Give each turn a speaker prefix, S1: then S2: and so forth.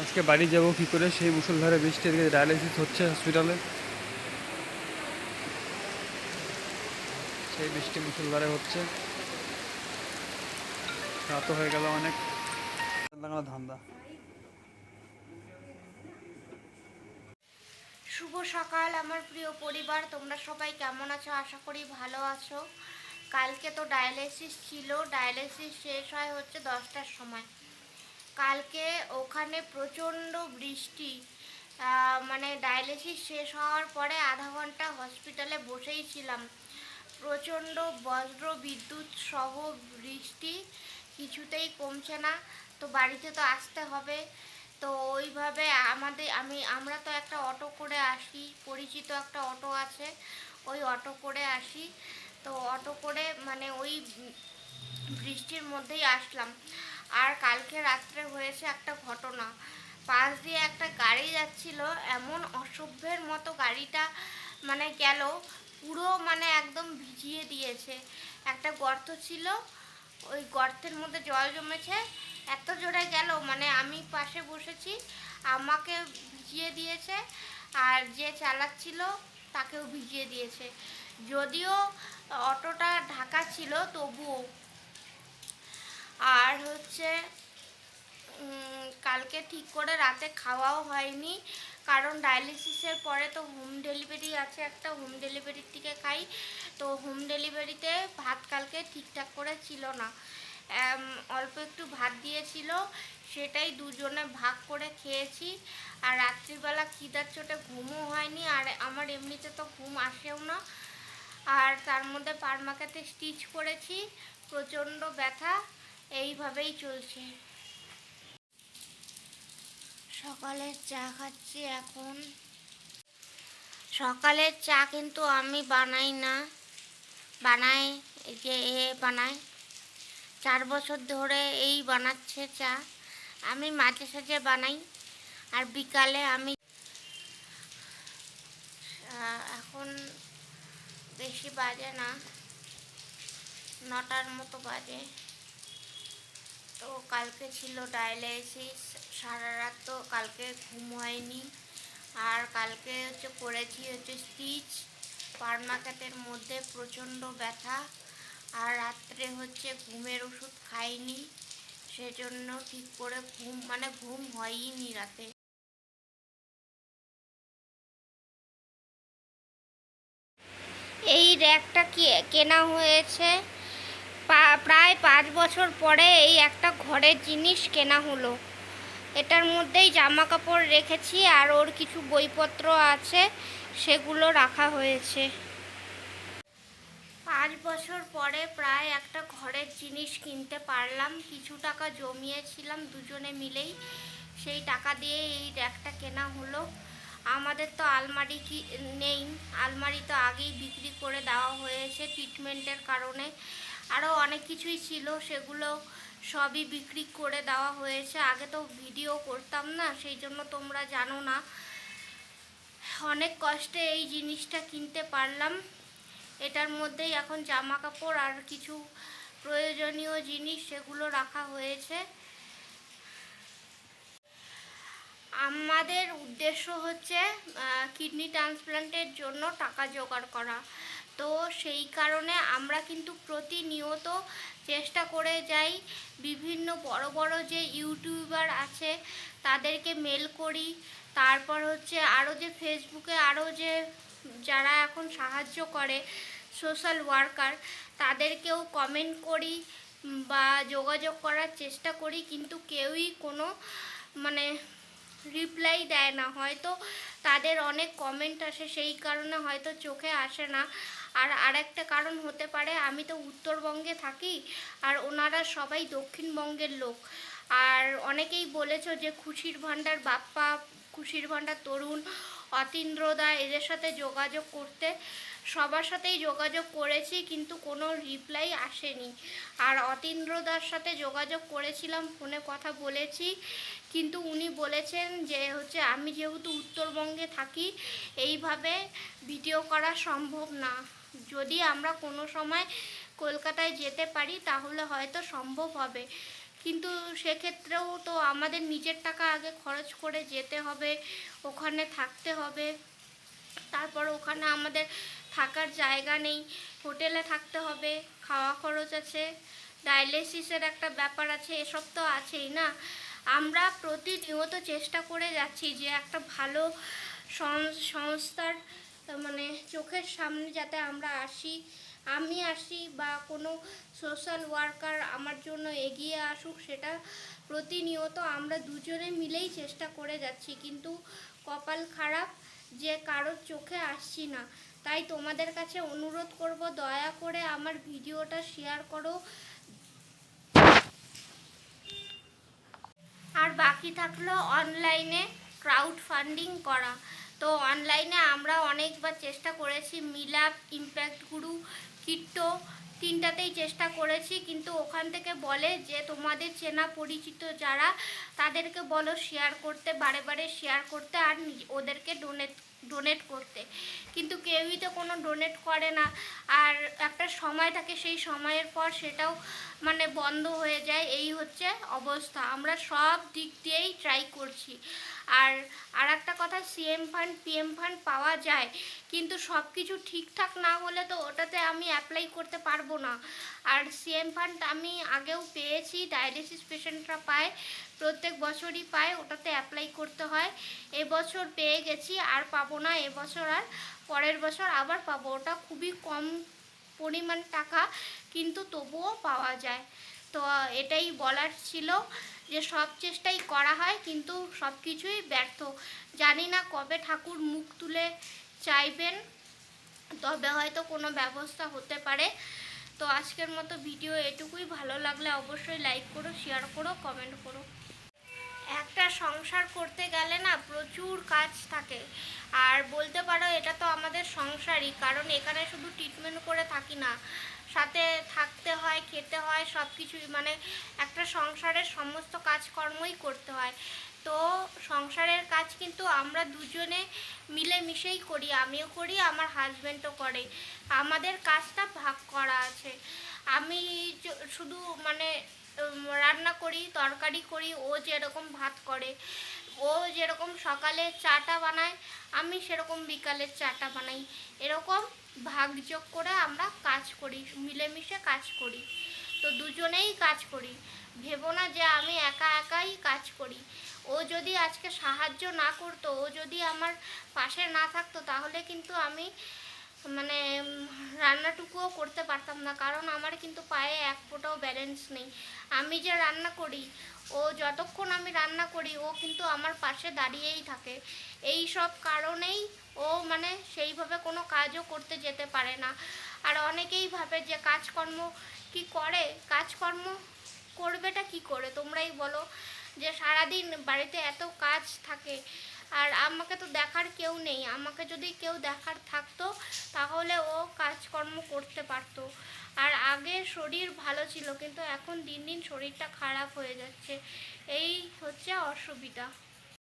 S1: আজকে বাড়ি যাব কি করে, সেই মুষলধারে বৃষ্টি, এদিকে ডায়ালিসিস হচ্ছে হসপিটালে, সেই বৃষ্টি মুষলধারে হচ্ছে। রাতও হয়ে গেল অনেক, ধান্দা।
S2: শুভ সকাল আমার প্রিয় পরিবার, তোমরা সবাই কেমন আছো? আশা করি ভালো আছো। কালকে তো ডায়ালিসিস ছিল, ডায়ালিসিস শেষ হয় হচ্ছে 10টার সময়। কালকে ওখানে প্রচণ্ড বৃষ্টি, মানে ডায়ালিসিস শেষ হওয়ার পরে আধা ঘন্টা হসপিটালে বসেই ছিলাম। প্রচণ্ড বজ্র বিদ্যুৎ সহ বৃষ্টি, কিছুতেই কমছে না। তো বাড়িতে তো আসতে হবে। তো ওইভাবে আমরা তো একটা অটো করে আসি, পরিচিত একটা অটো আছে, ওই অটো করে আসি। তো অটো করে মানে ওই বৃষ্টির মধ্যেই আসলাম। আর কালকে রাত্রে হয়েছে একটা ঘটনা। পাশ দিয়ে একটা গাড়ি যাচ্ছিল, এমন অসভ্যের মতো গাড়িটা মানে গেল, পুরো মানে একদম ভিজিয়ে দিয়েছে। একটা গর্ত ছিল, ওই গর্তের মধ্যে জল জমেছে, এত জোরে গেল মানে আমি পাশে বসেছি, আমাকে ভিজিয়ে দিয়েছে, আর যে চালাচ্ছিল তাকেও ভিজিয়ে দিয়েছে। যদিও অটোটা ঢাকা ছিল তবুও। আর হচ্ছে কালকে ঠিক করে রাতে খাওয়াও হয়নি, কারণ ডায়ালিসিসের পরে তো হোম ডেলিভারি আছে, একটা হোম ডেলিভারির থেকে খাই। তো হোম ডেলিভারিতে ভাত কালকে ঠিকঠাক করে ছিল না, অল্প একটু ভাত দিয়েছিল, সেটাই দুজনে ভাগ করে খেয়েছি। আর রাত্রিবেলা খিদার চোটে ঘুমও হয়নি, আর আমার এমনিতে তো ঘুম আসেও না। আর তার মধ্যে পারমাকাতে স্টিচ করেছি, প্রচণ্ড ব্যথা, এইভাবেই চলছে। সকালের চা খাচ্ছি এখন। সকালের চা কিন্তু আমি বানাই না, বানায় এই যে বানায়, 4 বছর ধরে এই বানাচ্ছে চা। আমি মাঝে সাঝে বানাই। আর বিকালে আমি এখন বেশি বাজে না, 9টার মতো বাজে। তো কালকে ছিল ডায়ালিসিস, সারা রাত তো কালকে ঘুম হয়নি। আর কালকে হচ্ছে করেছি হচ্ছে স্টিচ, পারমাকাতের মধ্যে প্রচণ্ড ব্যথা। আর রাত্রে হচ্ছে ঘুমের ওষুধ খাইনি, সেজন্য ঠিক করে ঘুম হয়নি রাতে। এই র্যাকটা কেনা হয়েছে প্রায় 5 বছর পরে, এই একটা ঘরের জিনিস কেনা হলো। এটার মধ্যেই জামা কাপড় রেখেছি, আর ওর কিছু বইপত্র আছে, সেগুলো রাখা হয়েছে। 5 বছর পরে প্রায় একটা ঘরের জিনিস কিনতে পারলাম। কিছু টাকা জমিয়েছিলাম দুজনে মিলেই, সেই টাকা দিয়ে এই র্যাকটা কেনা হলো। আমাদের তো আলমারি নেই, আলমারি তো আগেই বিক্রি করে দেওয়া হয়েছে ট্রিটমেন্টের কারণে। আরও অনেক কিছুই ছিল, সেগুলো সবই বিক্রি করে দেওয়া হয়েছে। আগে তো ভিডিও করতাম না, সেই জন্য তোমরা জানো না। অনেক কষ্টে এই জিনিসটা কিনতে পারলাম। এটার মধ্যেই এখন জামা কাপড় আর কিছু প্রয়োজনীয় জিনিস সেগুলো রাখা হয়েছে। আমাদের উদ্দেশ্য হচ্ছে কিডনি ট্রান্সপ্লান্টের জন্য টাকা জোগাড় করা। তো সেই কারণে আমরা কিন্তু প্রতিনিয়ত চেষ্টা করে যাই, বিভিন্ন বড় বড় যে ইউটিউবার আছে তাদেরকে মেল করি। তারপর হচ্ছে আরও যে ফেসবুকে আরও যে যারা এখন সাহায্য করে সোশ্যাল ওয়ার্কার, তাদেরকেও কমেন্ট করি বা যোগাযোগ করার চেষ্টা করি, কিন্তু কেউই কোনো মানে রিপ্লাই দেয় না। হয়তো তাদের অনেক কমেন্ট আসে, সেই কারণে হয়তো চোখে আসে না। আর আরেকটা কারণ হতে পারে, আমি তো উত্তরবঙ্গে থাকি, আর ওনারা সবাই দক্ষিণবঙ্গের লোক। আর অনেকেই বলেছো যে খুশির ভাণ্ডার বাপ্পা, খুশির ভাণ্ডার তরুণ, অতীন্দ্রদা, এদের সাথে যোগাযোগ করতে। সবার সাথেই যোগাযোগ করেছি, কিন্তু কোনো রিপ্লাই আসেনি। আর অতীন্দ্রদার সাথে যোগাযোগ করেছিলাম, ফোনে কথা বলেছি, কিন্তু উনি বলেছেন যে হচ্ছে আমি যেহেতু উত্তরবঙ্গে থাকি, এইভাবে ভিডিও করা সম্ভব না। যদি আমরা কোনো সময় কলকাতায় যেতে পারি তাহলে হয়তো সম্ভব হবে, কিন্তু সেক্ষেত্রেও তো আমাদের নিজের টাকা আগে খরচ করে যেতে হবে, ওখানে থাকতে হবে। তারপর ওখানে আমাদের থাকার জায়গা নেই, হোটেলে থাকতে হবে, খাওয়া খরচ আছে, ডায়ালিসিসের একটা ব্যাপার আছে, এসব তো আছেই না। আমরা প্রতিনিয়ত চেষ্টা করে যাচ্ছি যে একটা ভালো সংস্থার মানে চোখের সামনে যাতে আমরা আসি, আমি আসি বা কোনো সোশ্যাল ওয়ার্কার আমার জন্য এগিয়ে আসুক, সেটা প্রতিনিয়ত আমরা দুজনে মিলেই চেষ্টা করে যাচ্ছি। কিন্তু কপাল খারাপ যে কারোর চোখে আসছি না। তাই তোমাদের কাছে অনুরোধ করব, দয়া করে আমার ভিডিওটা শেয়ার করো। আর বাকি থাকলো অনলাইনে ক্রাউড ফান্ডিং করা। তো অনলাইনে আমরা অনেকবার চেষ্টা করেছি, মিলাপ, ইম্প্যাক্ট গুরু, কিট্টো, তিনটাতেই চেষ্টা করেছি, কিন্তু ওখান থেকে বলে যে তোমাদের চেনা পরিচিত যারা তাদেরকে বলো শেয়ার করতে, বারে বারে শেয়ার করতে, আর ওদেরকে ডোনেট করতে। কিন্তু কেউই তো কোনো ডোনেট করে না। আর একটা সময় থাকে, সেই সময়ের পর সেটাও মানে বন্ধ হয়ে যায়। এই হচ্ছে অবস্থা। আমরা সব দিক দিয়েই ট্রাই করছি। আর একটা কথা, সিএম ফান্ড, পিএম ফান্ড পাওয়া যায়, কিন্তু সব কিছু ঠিকঠাক না হলে তো ওটাতে আমি অ্যাপ্লাই করতে পারবো না। আর সিএম ফান্ড আমি আগেও পেয়েছি, ডায়ালিসিস পেশেন্টরা পায়, প্রত্যেক বছরই পায়, ওটাতে অ্যাপ্লাই করতে হয়। এবছর পেয়ে গেছি, আর পাবো না এবছর, আর পরের বছর আবার পাবো। ওটা খুবই কম পরিমাণ টাকা, কিন্তু তবুও পাওয়া যায়। তো এটাই বলার ছিল যে সব চেষ্টাই করা হয়, কিন্তু সব কিছুই ব্যর্থ। জানি না কবে ঠাকুর মুখ তুলে চাইবেন, তবে হয়তো কোনো ব্যবস্থা হতে পারে। তো আজকের মতো ভিডিও এটুকুই। ভালো লাগলে অবশ্যই লাইক করো, শেয়ার করো, কমেন্ট করো। একটা সংসার করতে গেলে না প্রচুর কাজ থাকে। আর বলতে পারো এটা তো আমাদের সংসারই, কারণ এখানে শুধু ট্রিটমেন্ট করে থাকি না, সাথে থাকতে হয়, খেতে হয়, সব কিছুই, মানে একটা সংসারের সমস্ত কাজকর্মই করতে হয়। তো সংসারের কাজ কিন্তু আমরা দুজনে মিলেমিশেই করি, আমিও করি, আমার হাজব্যান্ডও করে। আমাদের কাজটা ভাগ করা আছে। আমি শুধু মানে রান্না করি, তরকারি করি, ও যেরকম ভাত করে, ও যেরকম সকালে চাটা বানায়, আমি সেরকম বিকালের চাটা বানাই। এরকম ভাগযোগ করে আমরা কাজ করি, মিলেমিশে কাজ করি। তো দুজনেই কাজ করি, ভেবো না যে আমি একা একাই কাজ করি। ও যদি আজকে সাহায্য না করতো, ও যদি আমার পাশে না থাকতো, তাহলে কিন্তু আমি মানে রান্নাটুকুও করতে পারতাম না, কারণ আমার কিন্তু পায়ে এক ফোঁটাও ব্যালেন্স নেই। আমি যে রান্না করি, ও যতক্ষণ আমি রান্না করি ও কিন্তু আমার পাশে দাঁড়িয়েই থাকে। এই সব কারণেই ও মানে সেইভাবে কোনো কাজও করতে যেতে পারে না। আর অনেকেই ভাবে যে কাজকর্ম কি করে, কাজকর্ম করবেটা কি করে তোমরাই বলো, যে সারাদিন বাড়িতে এত কাজ থাকে, আর আমাকে তো দেখার কেউ নেই। আমাকে যদি কেউ দেখার থাকতো তাহলে ও কাজকর্ম করতে পারতো। আর আগে শরীর ভালো ছিল, কিন্তু এখন দিন দিন শরীরটা খারাপ হয়ে যাচ্ছে। এই হচ্ছে অসুবিধা।